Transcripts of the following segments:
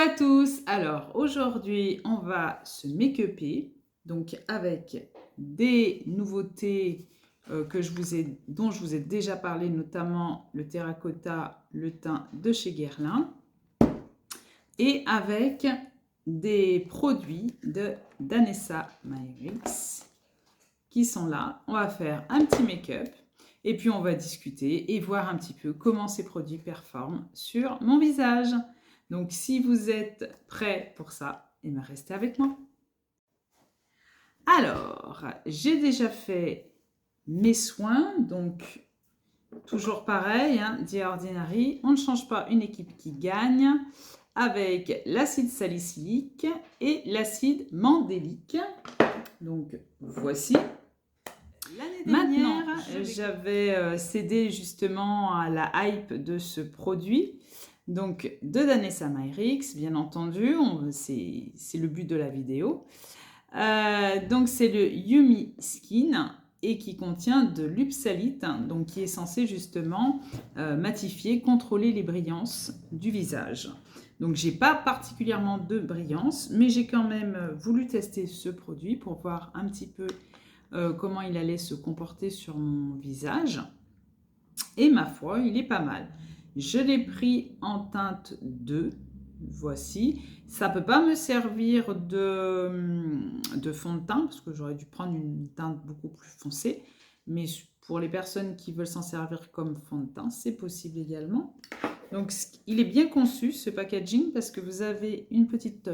à tous. Alors aujourd'hui, on va se make-upper donc avec des nouveautés dont je vous ai déjà parlé, notamment le terracotta, le teint de chez Guerlain, et avec des produits de Danessa Myricks qui sont là. On va faire un petit make-up et puis on va discuter et voir un petit peu comment ces produits performent sur mon visage. Donc, si vous êtes prêts pour ça, restez avec moi. Alors, j'ai déjà fait mes soins, donc toujours pareil, hein, The Ordinary. On ne change pas une équipe qui gagne, avec l'acide salicylique et l'acide mandélique. Donc, voici. L'année dernière, j'avais cédé justement à la hype de ce produit. Donc, de Danessa Myricks, bien entendu, c'est le but de la vidéo. Donc, c'est le Yumi Skin et qui contient de l'upsalite, donc qui est censé justement matifier, contrôler les brillances du visage. Donc, j'ai pas particulièrement de brillance, mais j'ai quand même voulu tester ce produit pour voir un petit peu comment il allait se comporter sur mon visage. Et ma foi, il est pas mal. Je l'ai pris en teinte 2, voici. Ça ne peut pas me servir de fond de teint, parce que j'aurais dû prendre une teinte beaucoup plus foncée. Mais pour les personnes qui veulent s'en servir comme fond de teint, c'est possible également. Donc, il est bien conçu, ce packaging, parce que vous avez une petite,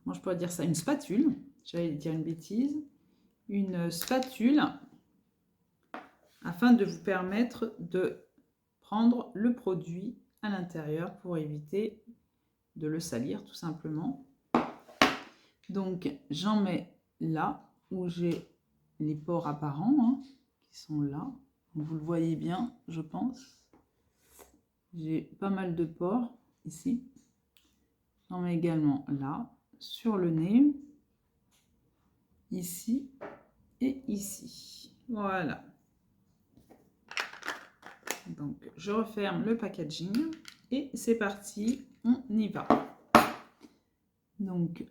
comment je pourrais dire ça, une spatule. J'allais dire une bêtise. Une spatule afin de vous permettre de prendre le produit à l'intérieur pour éviter de le salir tout simplement. Donc j'en mets là où j'ai les pores apparents hein, qui sont là. Vous le voyez bien, je pense. J'ai pas mal de pores ici. J'en mets également là, sur le nez, ici et ici. Voilà. Donc, je referme le packaging et c'est parti, on y va. Donc,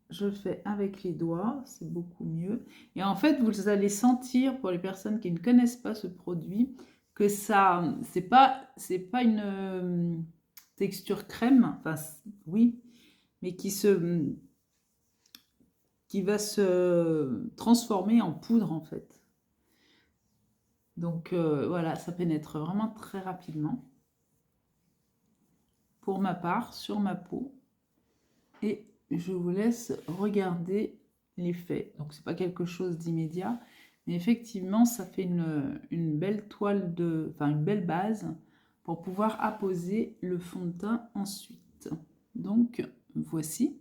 je fais avec les doigts, c'est beaucoup mieux. Et en fait, vous allez sentir, pour les personnes qui ne connaissent pas ce produit, que ça, c'est pas une texture crème, enfin oui, mais qui va se transformer en poudre en fait. Donc voilà, ça pénètre vraiment très rapidement. Pour ma part, sur ma peau. Et je vous laisse regarder l'effet. Donc c'est pas quelque chose d'immédiat, mais effectivement ça fait une belle toile une belle base pour pouvoir apposer le fond de teint ensuite. Donc voici.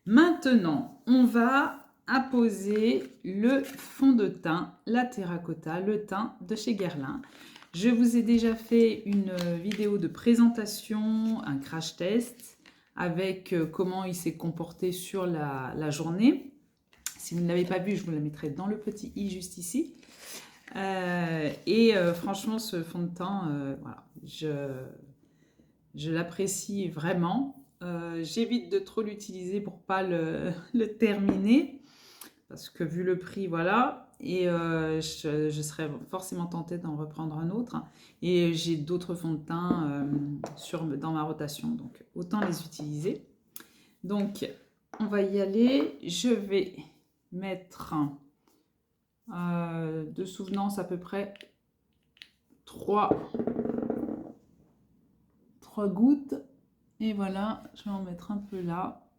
Maintenant, on va apposer le fond de teint, la terracotta, le teint de chez Guerlain. Je vous ai déjà fait une vidéo de présentation, un crash test, avec comment il s'est comporté sur la journée. Si vous ne l'avez pas vu, je vous la mettrai dans le petit i juste ici. Franchement, ce fond de teint, voilà, je l'apprécie vraiment. J'évite de trop l'utiliser pour pas le terminer parce que vu le prix, voilà, et je serais forcément tentée d'en reprendre un autre. Et j'ai d'autres fonds de teint dans ma rotation, donc autant les utiliser. Donc, on va y aller. Je vais mettre de souvenance à peu près 3 gouttes. Et voilà, je vais en mettre un peu là,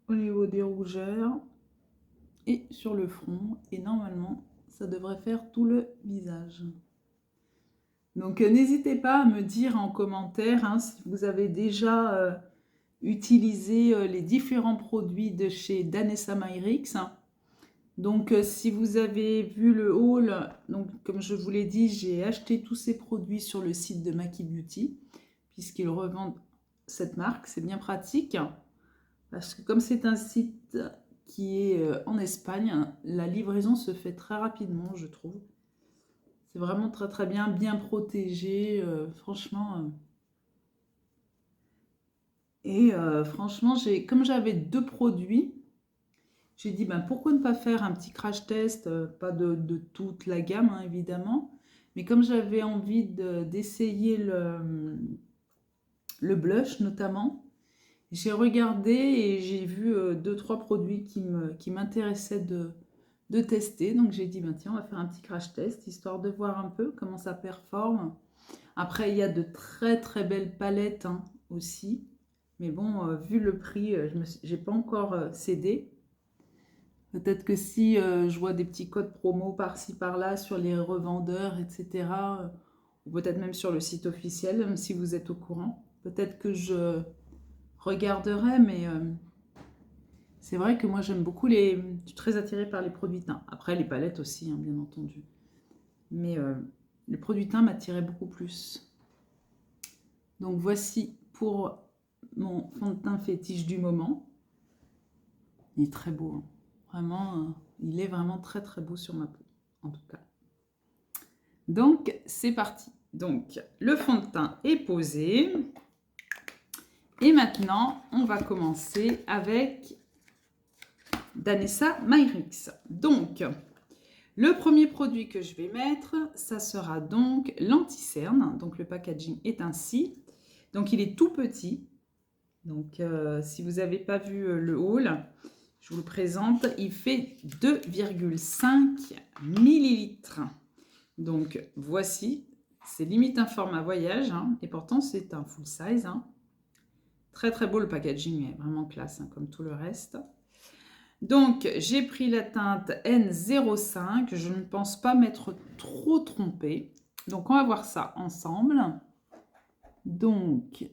au niveau des rougeurs et sur le front. Et normalement, ça devrait faire tout le visage. Donc, n'hésitez pas à me dire en commentaire hein, si vous avez déjà utilisé les différents produits de chez Danessa Myricks. Donc, si vous avez vu le haul, donc, comme je vous l'ai dit, j'ai acheté tous ces produits sur le site de Maki Beauty, puisqu'ils revendent cette marque. C'est bien pratique, parce que comme c'est un site qui est en Espagne, la livraison se fait très rapidement, je trouve. C'est vraiment très très bien, bien protégé, franchement, Et franchement, comme j'avais 2 produits, j'ai dit ben, pourquoi ne pas faire un petit crash test, pas de toute la gamme hein, évidemment, mais comme j'avais envie d'essayer le blush notamment, j'ai regardé et j'ai vu 2-3 produits qui m'intéressaient de tester. Donc j'ai dit ben, tiens, on va faire un petit crash test histoire de voir un peu comment ça performe. Après, il y a de très très belles palettes hein, aussi. Mais bon, vu le prix, je n'ai pas encore cédé. Peut-être que si je vois des petits codes promo par-ci par-là sur les revendeurs, etc., ou peut-être même sur le site officiel, même si vous êtes au courant, peut-être que je regarderai, mais c'est vrai que moi j'aime beaucoup je suis très attirée par les produits teints. Après, les palettes aussi, hein, bien entendu. Mais les produits teints m'attiraient beaucoup plus. Donc voici pour mon fond de teint fétiche du moment. Il est très beau, hein. Vraiment, il est vraiment très très beau sur ma peau, en tout cas. Donc, c'est parti. Donc, le fond de teint est posé. Et maintenant, on va commencer avec Danessa Myrix. Donc, le premier produit que je vais mettre, ça sera donc l'anti-cerne. Donc, le packaging est ainsi. Donc, il est tout petit. Donc, si vous n'avez pas vu le haul, je vous le présente. Il fait 2,5 millilitres. Donc, voici. C'est limite un format voyage. Hein, et pourtant, c'est un full size. Hein. Très, très beau le packaging. Est vraiment classe, hein, comme tout le reste. Donc, j'ai pris la teinte N05. Je ne pense pas m'être trop trompée. Donc, on va voir ça ensemble. Donc,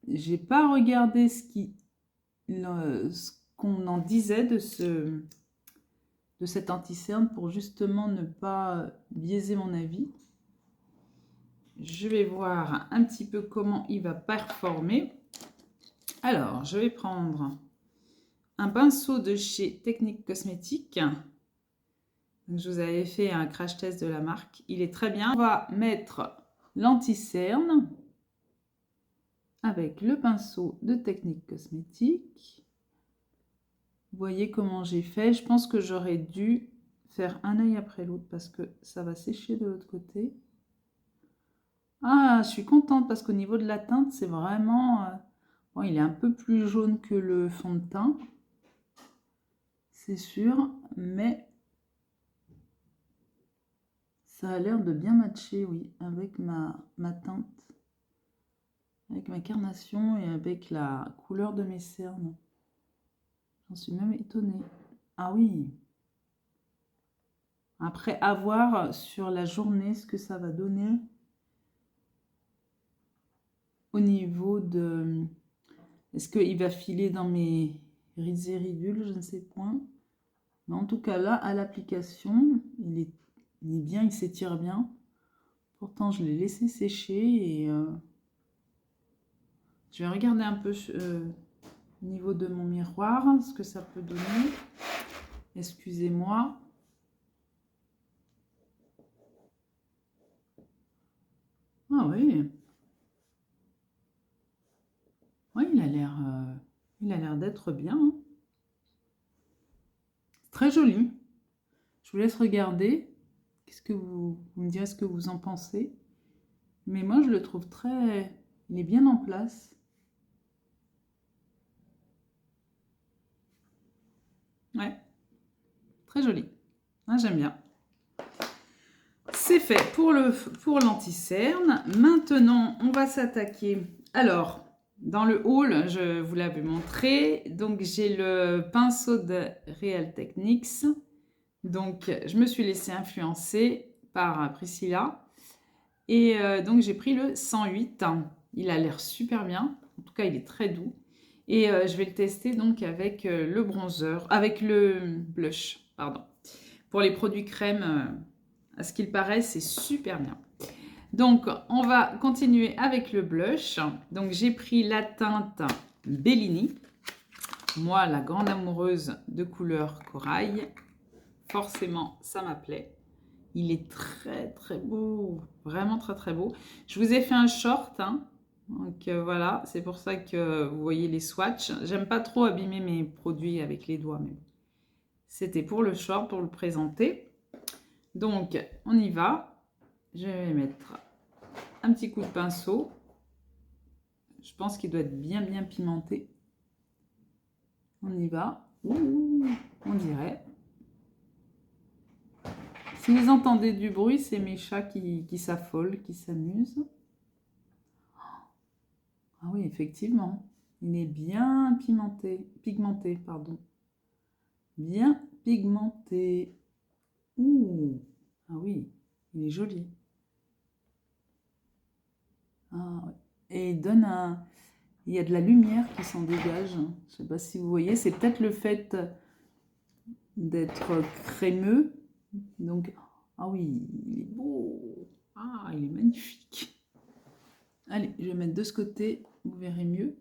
j'ai pas regardé ce qu'on en disait de cet anti-cerne pour justement ne pas biaiser mon avis. Je vais voir un petit peu comment il va performer. Alors, je vais prendre un pinceau de chez Technique Cosmétique. Je vous avais fait un crash test de la marque. Il est très bien. On va mettre l'anti-cerne avec le pinceau de Technique Cosmétique. Vous voyez comment j'ai fait. Je pense que j'aurais dû faire un œil après l'autre parce que ça va sécher de l'autre côté. Ah, je suis contente parce qu'au niveau de la teinte, c'est vraiment... bon, il est un peu plus jaune que le fond de teint. C'est sûr, mais ça a l'air de bien matcher, oui, avec ma teinte, avec ma carnation et avec la couleur de mes cernes. J'en suis même étonnée. Ah oui. Après, à voir sur la journée ce que ça va donner au niveau de... Est-ce qu'il va filer dans mes rides et ridules? Je ne sais point. Mais en tout cas, là, à l'application, il est bien, il s'étire bien. Pourtant, je l'ai laissé sécher et je vais regarder un peu au niveau de mon miroir ce que ça peut donner. Excusez-moi. Ah oui. Oui, il a l'air d'être bien. Hein. Très joli. Je vous laisse regarder. Qu'est-ce que vous me direz ce que vous en pensez. Mais moi, je le trouve très... Il est bien en place. Ouais. Très joli. Ah, j'aime bien. C'est fait pour l'anti-cerne. Maintenant, on va s'attaquer. Alors, dans le haul, je vous l'avais montré. Donc, j'ai le pinceau de Real Techniques. Donc, je me suis laissée influencer par Priscilla. Et donc, j'ai pris le 108. Il a l'air super bien. En tout cas, il est très doux. Et je vais le tester donc avec le bronzer, avec le blush, pardon. Pour les produits crème, à ce qu'il paraît, c'est super bien. Donc, on va continuer avec le blush. Donc, j'ai pris la teinte Bellini. Moi, la grande amoureuse de couleur corail. Forcément, ça m'appelait. Il est très, très beau. Vraiment très, très beau. Je vous ai fait un short. Hein. Donc voilà, c'est pour ça que vous voyez les swatchs. J'aime pas trop abîmer mes produits avec les doigts, mais c'était pour le short, pour le présenter. Donc on y va. Je vais mettre un petit coup de pinceau. Je pense qu'il doit être bien pimenté. On y va. Ouh, on dirait. Si vous entendez du bruit, c'est mes chats qui s'affolent, qui s'amusent. Ah oui, effectivement. Il est bien pigmenté, pardon. Bien pigmenté. Ouh, ah oui, il est joli. Ah, ouais. Et il donne un... Il y a de la lumière qui s'en dégage. Je ne sais pas si vous voyez. C'est peut-être le fait d'être crémeux. Donc, ah oui, il est beau. Ah, il est magnifique. Allez, je vais mettre de ce côté. Vous verrez mieux.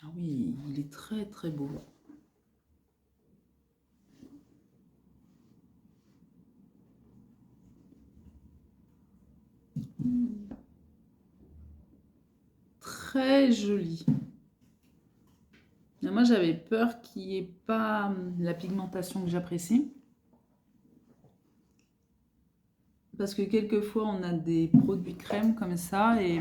Ah oui, il est très beau. Très joli. Mais moi, j'avais peur qu'il n'y ait pas la pigmentation que j'apprécie. Parce que quelquefois, on a des produits crème comme ça et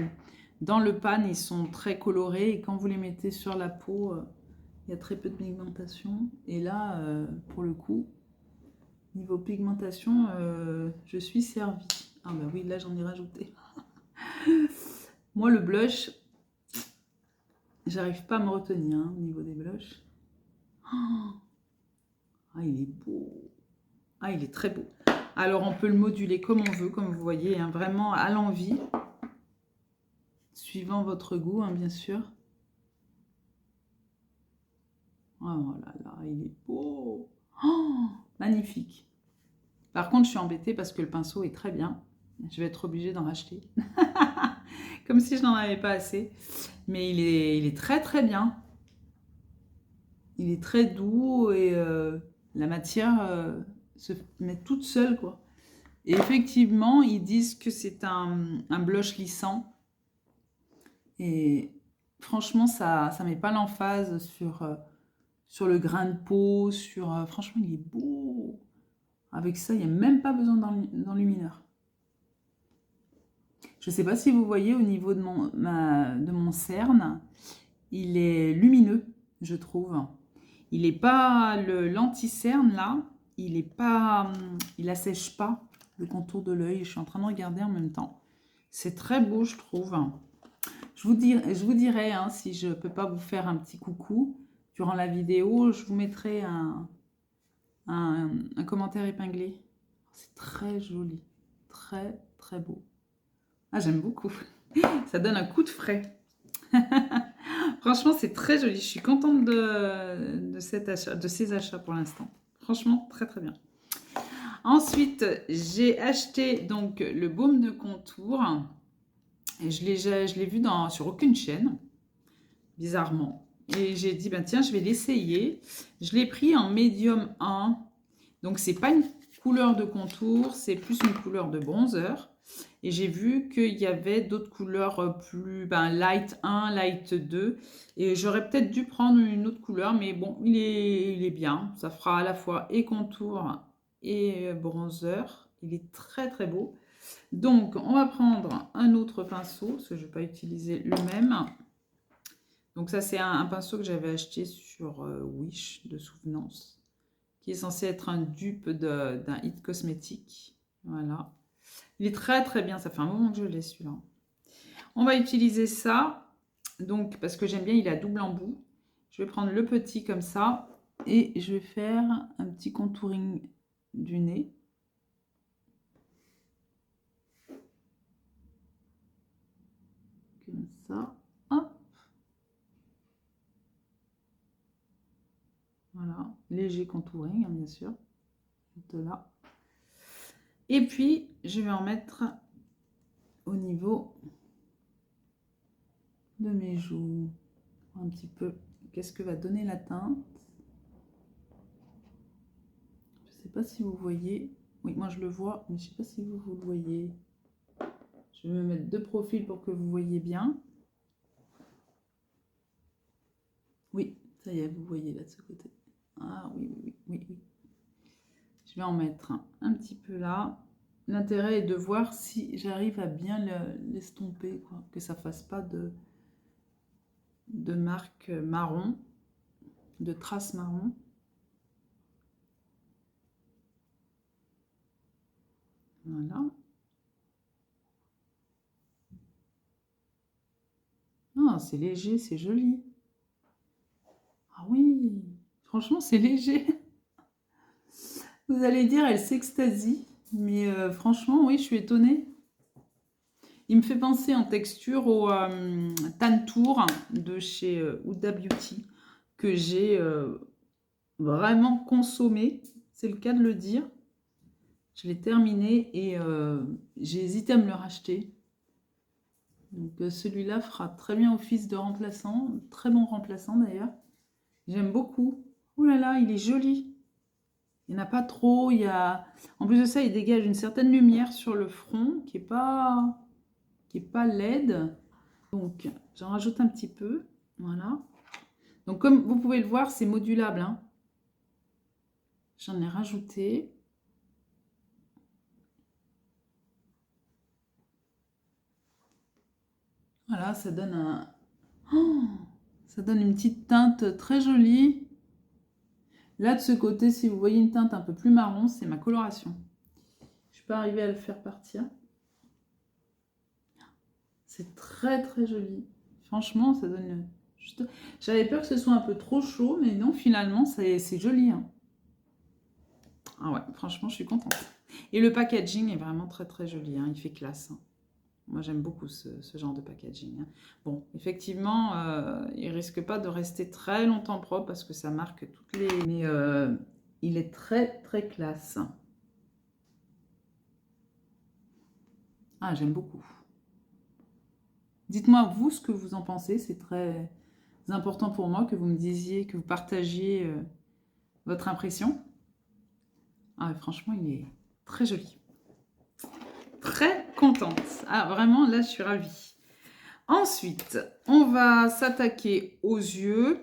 dans le pan, ils sont très colorés. Et quand vous les mettez sur la peau, il y a très peu de pigmentation. Et là, pour le coup, niveau pigmentation, je suis servie. Ah bah oui, là, j'en ai rajouté. Moi, le blush, j'arrive pas à me retenir au niveau des blushs. Ah, il est beau. Ah, il est très beau. Alors, on peut le moduler comme on veut, comme vous voyez, hein, vraiment à l'envie. Suivant votre goût, hein, bien sûr. Oh là là, il est beau. Oh, magnifique. Par contre, je suis embêtée parce que le pinceau est très bien. Je vais être obligée d'en racheter. Comme si je n'en avais pas assez. Mais il est très bien. Il est très doux et la matière se met toute seule, quoi. Et effectivement, ils disent que c'est un blush lissant. Et franchement, ça met pas l'emphase sur le grain de peau, franchement, il est beau. Avec ça, il n'y a même pas besoin d'enlumineur. Je ne sais pas si vous voyez au niveau de mon cerne, il est lumineux, je trouve. Il n'est pas l'anti-cerne là, il assèche pas le contour de l'œil. Je suis en train de regarder en même temps. C'est très beau, je trouve. Je vous dirai hein, si je ne peux pas vous faire un petit coucou durant la vidéo, je vous mettrai un commentaire épinglé. C'est très joli, très beau. Ah, j'aime beaucoup. Ça donne un coup de frais. Franchement, c'est très joli. Je suis contente de ces achats pour l'instant. Franchement, très bien. Ensuite, j'ai acheté donc le baume de contour. Et je l'ai vu sur aucune chaîne, bizarrement. Et j'ai dit, ben tiens, je vais l'essayer. Je l'ai pris en médium 1. Donc, c'est pas une couleur de contour, c'est plus une couleur de bronzer. Et j'ai vu qu'il y avait d'autres couleurs plus light 1, light 2. Et j'aurais peut-être dû prendre une autre couleur, mais bon, il est bien. Ça fera à la fois et contour et bronzer. Il est très beau. Donc, on va prendre un autre pinceau, parce que je ne vais pas utiliser le même. Donc ça, c'est un pinceau que j'avais acheté sur Wish, de souvenance, qui est censé être un dupe d'un It Cosmétique. Voilà. Il est très bien, ça fait un moment que je l'ai celui-là. On va utiliser ça, donc parce que j'aime bien, il est à double embout. Je vais prendre le petit comme ça, et je vais faire un petit contouring du nez. Comme ça, hop. Voilà, léger contouring, hein, bien sûr, de là. Et puis, je vais en mettre au niveau de mes joues. Un petit peu, qu'est-ce que va donner la teinte. Je ne sais pas si vous voyez. Oui, moi je le vois, mais je ne sais pas si vous le voyez. Je vais me mettre de profil pour que vous voyez bien. Oui, ça y est, vous voyez là de ce côté. Ah oui, oui, oui, oui. Je vais en mettre un petit peu là. L'intérêt est de voir si j'arrive à bien l'estomper, quoi, que ça ne fasse pas de marque marron, de traces marron. Voilà. Ah, c'est léger, c'est joli. Ah oui, franchement, c'est léger. Vous allez dire, elle s'extasie. Mais franchement, oui, je suis étonnée. Il me fait penser en texture au Tantour de chez Huda Beauty que j'ai vraiment consommé. C'est le cas de le dire. Je l'ai terminé et j'ai hésité à me le racheter. Donc celui-là fera très bien office de remplaçant. Très bon remplaçant d'ailleurs. J'aime beaucoup. Oh là là, il est joli. Il n'y en a pas trop. En plus de ça, il dégage une certaine lumière sur le front qui n'est pas laide. Donc, j'en rajoute un petit peu. Voilà. Donc, comme vous pouvez le voir, c'est modulable, hein. J'en ai rajouté. Voilà, ça donne ça donne une petite teinte très jolie. Là, de ce côté, si vous voyez une teinte un peu plus marron, c'est ma coloration. Je ne suis pas arrivée à le faire partir. C'est très, très joli. Franchement, ça donne... J'avais peur que ce soit un peu trop chaud, mais non, finalement, c'est joli, hein. Ah ouais, franchement, je suis contente. Et le packaging est vraiment très, très joli, hein. Il fait classe, hein. Moi, j'aime beaucoup ce genre de packaging, hein. Bon, effectivement, il risque pas de rester très longtemps propre parce que ça marque toutes les... Mais il est très, très classe. Ah, j'aime beaucoup. Dites-moi, vous, ce que vous en pensez. C'est très important pour moi que vous me disiez, que vous partagiez votre impression. Ah, franchement, il est très joli. Très contente. Ah, vraiment, là, je suis ravie. Ensuite, on va s'attaquer aux yeux.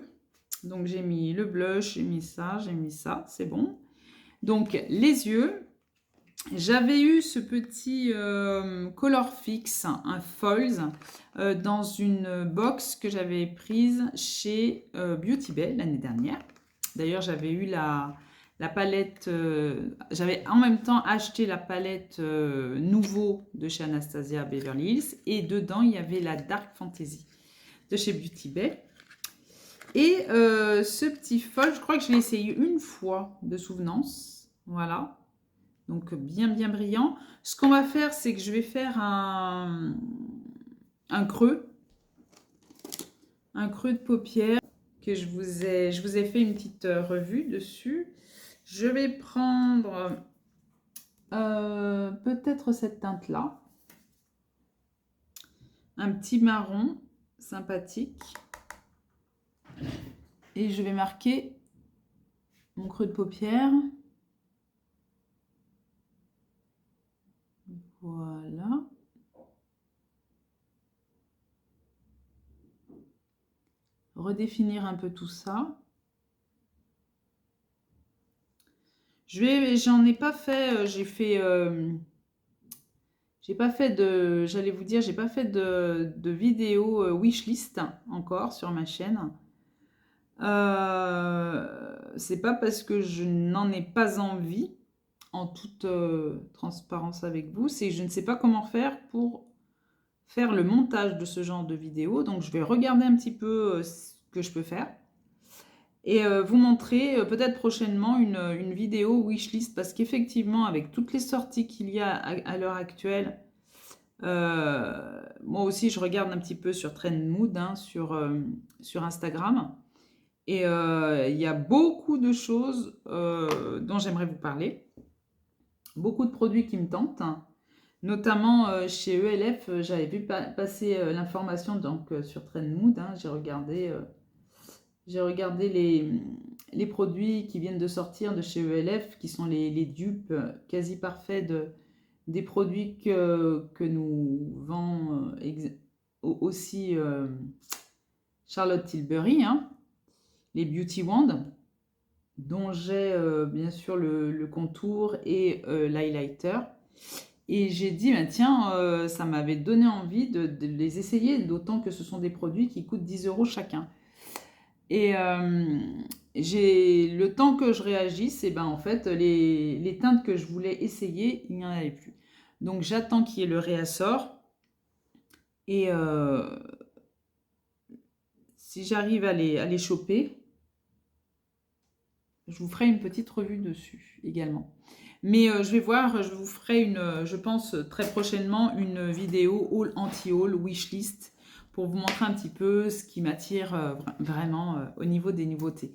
Donc, j'ai mis le blush, j'ai mis ça, c'est bon. Donc, les yeux. J'avais eu ce petit Color Fix, un Foils, dans une box que j'avais prise chez Beauty Bay l'année dernière. D'ailleurs, j'avais eu la palette, j'avais en même temps acheté la palette nouveau de chez Anastasia Beverly Hills et dedans, il y avait la Dark Fantasy de chez Beauty Bay. Et ce petit Foils, je crois que je l'ai essayé une fois de souvenance, voilà. Donc, bien, bien brillant. Ce qu'on va faire, c'est que je vais faire un creux. Un creux de paupière que je vous ai fait une petite revue dessus. Je vais prendre peut-être cette teinte-là. Un petit marron sympathique. Et je vais marquer mon creux de paupière. Voilà. Redéfinir un peu tout ça. J'en ai pas fait, j'ai pas fait de, j'allais vous dire, j'ai pas fait de vidéo wishlist encore sur ma chaîne. C'est pas parce que je n'en ai pas envie, en toute transparence avec vous, c'est que je ne sais pas comment faire pour faire le montage de ce genre de vidéo. Donc je vais regarder un petit peu ce que je peux faire et vous montrer peut-être prochainement une vidéo wishlist parce qu'effectivement avec toutes les sorties qu'il y a à l'heure actuelle, moi aussi je regarde un petit peu sur Trendmood, hein, sur Instagram. Et il y a beaucoup de choses dont j'aimerais vous parler. Beaucoup de produits qui me tentent. Notamment chez ELF, j'avais vu passer l'information donc, sur Trendmood. Hein, j'ai regardé les produits qui viennent de sortir de chez ELF, qui sont les dupes quasi parfaits des produits que nous vend aussi Charlotte Tilbury, hein, les Beauty Wand, dont j'ai bien sûr le contour et l'highlighter. Et j'ai dit, bah, tiens, ça m'avait donné envie de les essayer, d'autant que ce sont des produits qui coûtent 10 € chacun. Et j'ai le temps que je réagisse, et ben en fait, les teintes que je voulais essayer, il n'y en avait plus. Donc j'attends qu'il y ait le réassort. Et si j'arrive à les choper, je vous ferai une petite revue dessus également. Mais je vais voir, je vous ferai je pense très prochainement, une vidéo haul anti-haul, wishlist, pour vous montrer un petit peu ce qui m'attire vraiment au niveau des nouveautés.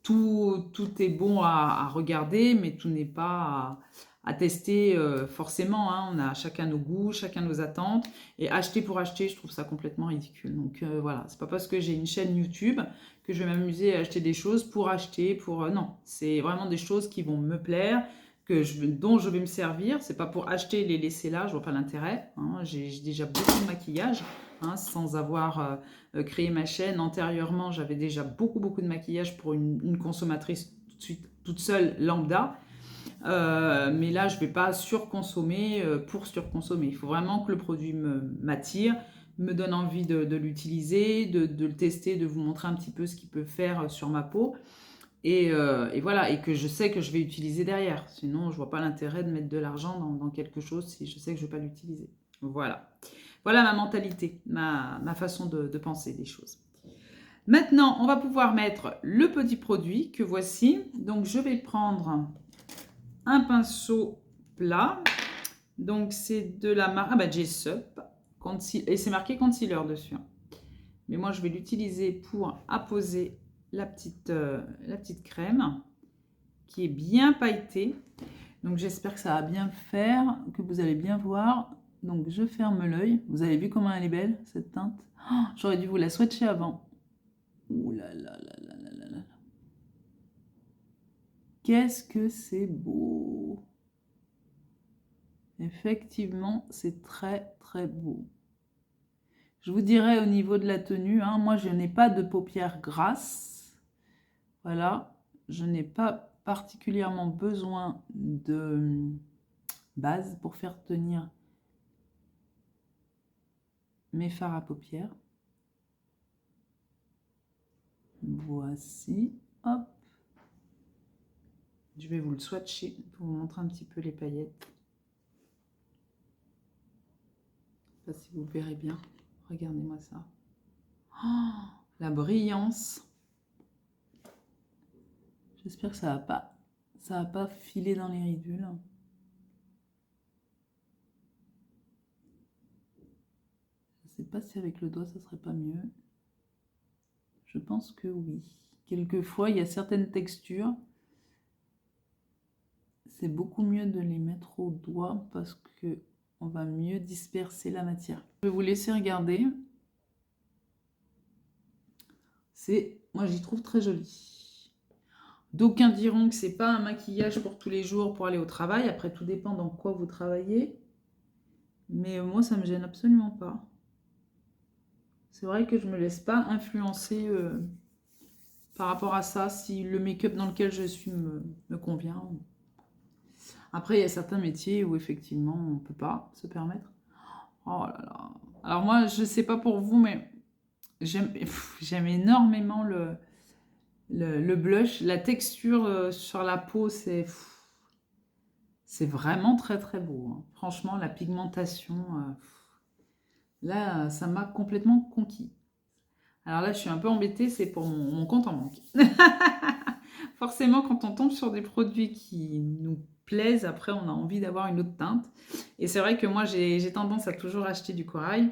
Tout est bon à regarder, mais tout n'est pas à tester forcément. Hein. On a chacun nos goûts, chacun nos attentes. Et acheter pour acheter, je trouve ça complètement ridicule. Donc voilà, c'est pas parce que j'ai une chaîne YouTube que je vais m'amuser à acheter des choses pour acheter. Non, c'est vraiment des choses qui vont me plaire, dont je vais me servir. C'est pas pour acheter et les laisser là, je vois pas l'intérêt. Hein. J'ai déjà beaucoup de maquillage. Hein, sans avoir créé ma chaîne antérieurement, j'avais déjà beaucoup de maquillage pour une consommatrice toute seule lambda. Mais là, je ne vais pas surconsommer pour surconsommer. Il faut vraiment que le produit m'attire, me donne envie de l'utiliser, de le tester, de vous montrer un petit peu ce qu'il peut faire sur ma peau. Et voilà, et que je sais que je vais utiliser derrière. Sinon, je ne vois pas l'intérêt de mettre de l'argent dans quelque chose si je sais que je ne vais pas l'utiliser. Voilà. Voilà ma mentalité, ma façon de penser des choses. Maintenant, on va pouvoir mettre le petit produit que voici. Donc, je vais prendre un pinceau plat. Donc, c'est de la marque Jessup. Et c'est marqué concealer dessus. Mais moi, je vais l'utiliser pour apposer la petite crème qui est bien pailletée. Donc, j'espère que ça va bien faire, que vous allez bien voir. Donc, je ferme l'œil. Vous avez vu comment elle est belle, cette teinte? Oh, j'aurais dû vous la swatcher avant. Ouh là là là là là là là. Qu'est-ce que c'est beau! Effectivement, c'est très très beau. Je vous dirais au niveau de la tenue, hein, moi je n'ai pas de paupières grasses. Voilà, je n'ai pas particulièrement besoin de base pour faire tenir mes fards à paupières. Voici, hop. Je vais vous le swatcher pour vous montrer un petit peu les paillettes. Je ne sais pas si vous verrez bien. Regardez-moi ça. Oh, la brillance. J'espère que ça va pas filer dans les ridules. Je ne sais pas si avec le doigt ça serait pas mieux. Je pense que oui. Quelquefois, il y a certaines textures. C'est beaucoup mieux de les mettre au doigt parce que on va mieux disperser la matière. Je vais vous laisser regarder. Moi, j'y trouve très joli. D'aucuns diront que c'est pas un maquillage pour tous les jours pour aller au travail. Après, tout dépend dans quoi vous travaillez. Mais moi, ça me gêne absolument pas. C'est vrai que je me laisse pas influencer par rapport à ça, si le make-up dans lequel je suis me convient. Après, il y a certains métiers où effectivement, on ne peut pas se permettre. Oh là là. Alors moi, je ne sais pas pour vous, mais j'aime énormément le blush. La texture sur la peau, c'est vraiment très très beau. Hein. Franchement, la pigmentation, là, ça m'a complètement conquis. Alors là, je suis un peu embêtée, c'est pour mon compte en banque. Forcément, quand on tombe sur des produits qui nous plaisent, après, on a envie d'avoir une autre teinte. Et c'est vrai que moi, j'ai tendance à toujours acheter du corail.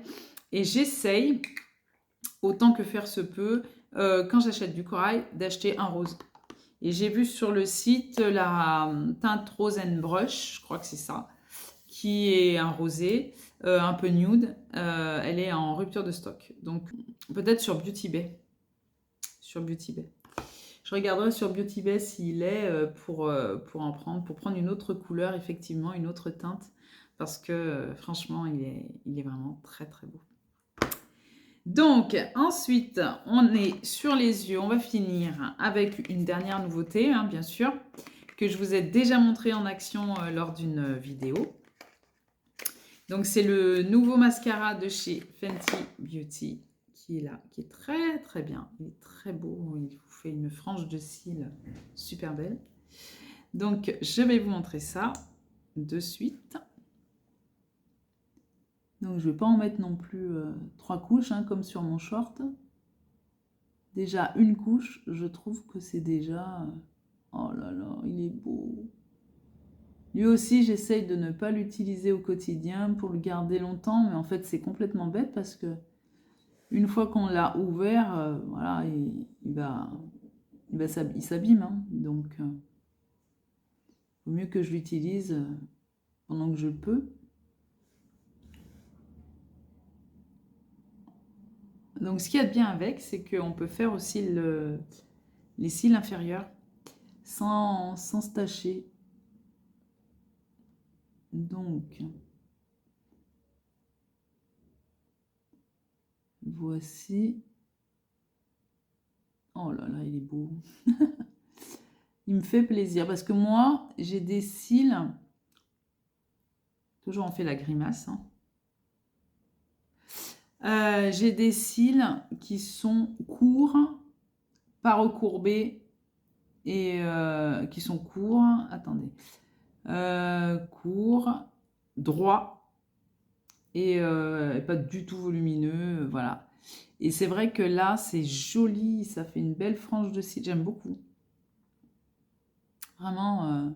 Et j'essaye, autant que faire se peut, quand j'achète du corail, d'acheter un rose. Et j'ai vu sur le site la teinte Rose and Brush, je crois que c'est ça, qui est un rosé, un peu nude. Elle est en rupture de stock. Donc, peut-être sur Beauty Bay. Sur Beauty Bay. Je regarderai sur Beauty Bay s'il est pour en prendre, pour prendre une autre couleur, effectivement, une autre teinte. parce que franchement, il est vraiment très très beau. Donc, ensuite, on est sur les yeux. On va finir avec une dernière nouveauté, hein, bien sûr, que je vous ai déjà montré en action lors d'une vidéo. Donc, c'est le nouveau mascara de chez Fenty Beauty qui est là, qui est très très bien. Il est très beau, il vous fait une frange de cils super belle. Donc, je vais vous montrer ça de suite. Donc, je ne vais pas en mettre non plus 3 couches, hein, comme sur mon short. Déjà, une couche, je trouve que c'est déjà... oh là là, il est beau. Lui aussi, j'essaye de ne pas l'utiliser au quotidien pour le garder longtemps. Mais en fait, c'est complètement bête parce que une fois qu'on l'a ouvert, voilà, il s'abîme. Hein. Donc, il vaut mieux que je l'utilise pendant que je peux. Donc, ce qu'il y a de bien avec, c'est qu'on peut faire aussi les cils inférieurs sans se tacher. Donc, voici. Oh là là, il est beau. Il me fait plaisir parce que moi, j'ai des cils. Toujours on fait la grimace. Hein. J'ai des cils qui sont courts, pas recourbés et qui sont courts. Attendez. Courts, droits et pas du tout volumineux. Voilà. Et c'est vrai que là, c'est joli. Ça fait une belle frange de cils. J'aime beaucoup. Vraiment,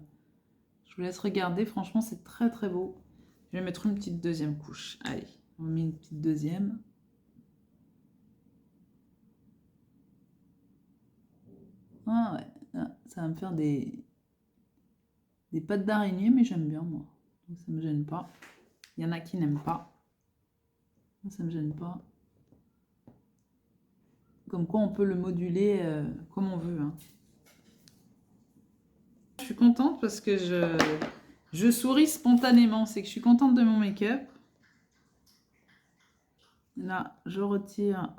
je vous laisse regarder. Franchement, c'est très très beau. Je vais mettre une petite deuxième couche. Allez, on met une petite deuxième. Ah ouais, là, ça va me faire des pattes d'araignée, mais j'aime bien moi. Donc ça me gêne pas. Il y en a qui n'aiment pas. Moi, ça me gêne pas. Comme quoi on peut le moduler comme on veut. Hein. Je suis contente parce que je souris spontanément. C'est que je suis contente de mon make-up. Là, je retire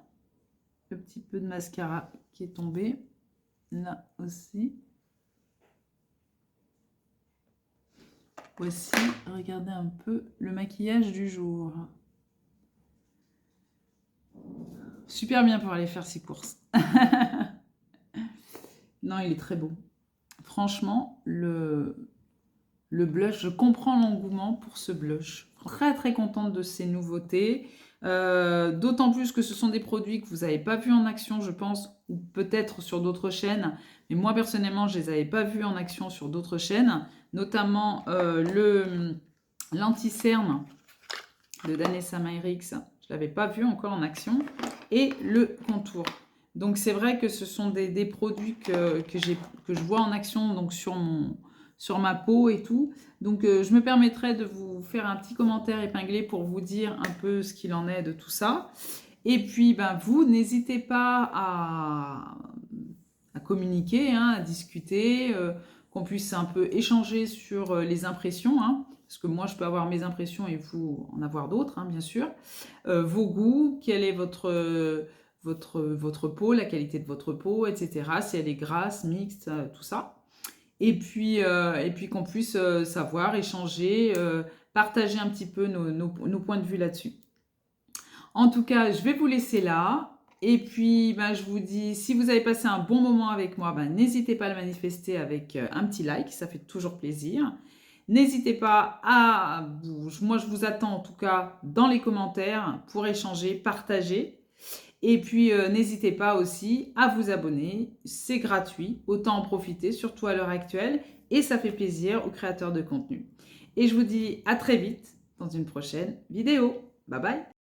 le petit peu de mascara qui est tombé. Là aussi. Voici, regardez un peu le maquillage du jour. Super bien pour aller faire ses courses. Non, il est très beau. Franchement, le blush, je comprends l'engouement pour ce blush. Très très contente de ces nouveautés. D'autant plus que ce sont des produits que vous n'avez pas vus en action, je pense, ou peut-être sur d'autres chaînes. Mais moi, personnellement, je ne les avais pas vus en action sur d'autres chaînes. Notamment l'anti-cerne de Danessa Myricks. Je ne l'avais pas vu encore en action. Et le contour. Donc, c'est vrai que ce sont des produits que je vois en action donc sur ma peau et tout. Donc, je me permettrai de vous faire un petit commentaire épinglé pour vous dire un peu ce qu'il en est de tout ça. Et puis, ben, vous, n'hésitez pas à communiquer, hein, à discuter, qu'on puisse un peu échanger sur les impressions, hein, parce que moi, je peux avoir mes impressions et vous en avoir d'autres, hein, bien sûr. Vos goûts, quel est votre peau, la qualité de votre peau, etc. Si elle est grasse, mixte, tout ça. Et puis qu'on puisse savoir, échanger, partager un petit peu nos points de vue là-dessus. En tout cas, je vais vous laisser là. Et puis, ben, je vous dis, si vous avez passé un bon moment avec moi, ben, n'hésitez pas à le manifester avec un petit like, ça fait toujours plaisir. N'hésitez pas à... Moi, je vous attends en tout cas dans les commentaires pour échanger, partager. Et puis, n'hésitez pas aussi à vous abonner, c'est gratuit, autant en profiter, surtout à l'heure actuelle. Et ça fait plaisir aux créateurs de contenu. Et je vous dis à très vite dans une prochaine vidéo. Bye bye!